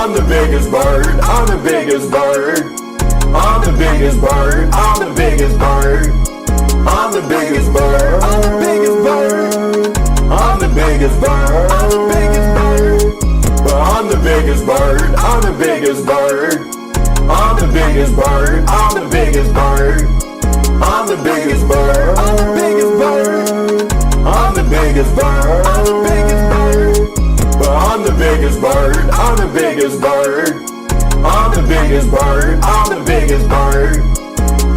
I'm the biggest bird, I'm the biggest bird. I'm the biggest bird, I'm the biggest bird. I'm the biggest bird, I'm the biggest bird. I'm the biggest bird, I'm the biggest bird. But I'm the biggest bird, I'm the biggest bird. I'm the biggest bird, I'm the biggest bird. I'm the biggest bird, I'm the biggest bird. I'm the biggest bird, I'm the biggest bird. But I'm the biggest bird, I'm the biggest bird. I'm the biggest bird, I'm the biggest bird.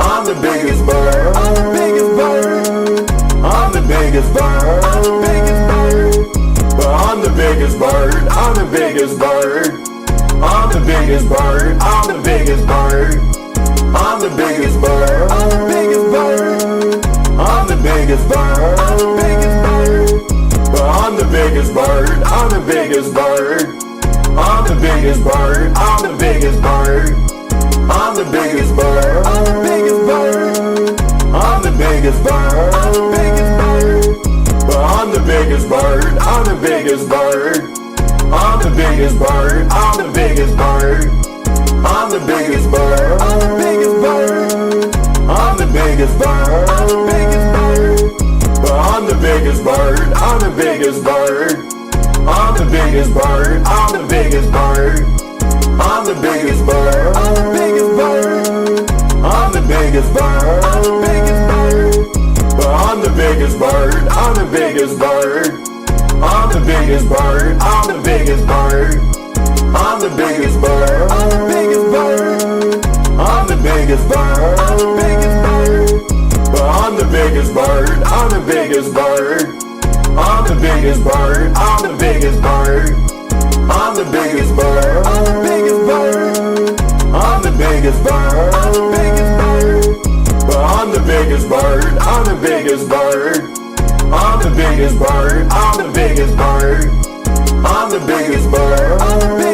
I'm the biggest bird, I'm the biggest bird. I'm the biggest bird, I'm the biggest bird. But I'm the biggest bird, I'm the biggest bird. I'm the biggest bird, I'm the biggest bird. I'm the biggest bird, I'm the biggest bird. I'm the biggest bird, I'm the biggest bird. But I'm the biggest bird, I'm the biggest bird. I'm the biggest bird, I'm the biggest bird. I'm the biggest bird, I'm the biggest bird. I'm the biggest bird, I'm the biggest bird. But I'm the biggest bird, I'm the biggest bird. I'm the biggest bird, I'm the biggest bird. I'm the biggest bird, I'm the biggest bird. I'm the biggest bird, I'm the biggest bird. But I'm the biggest bird, I'm the biggest bird. I'm the biggest bird, I'm the biggest bird. I'm the biggest bird, I'm the biggest bird. I'm the biggest bird, I'm the biggest bird. But I'm the biggest bird, I'm the biggest bird. I'm the biggest bird, I'm the biggest bird. I'm the biggest bird, I'm the biggest bird. I'm the biggest bird, I'm the biggest bird. But I'm the biggest bird, I'm the biggest bird. I'm the biggest bird, I'm the biggest bird. I'm the biggest bird, I'm the biggest bird. I'm the biggest bird, I'm the biggest bird. But I'm the biggest bird, I'm the biggest bird. I'm the biggest bird, I'm the biggest bird. I'm the biggest bird, I'm the biggest bird.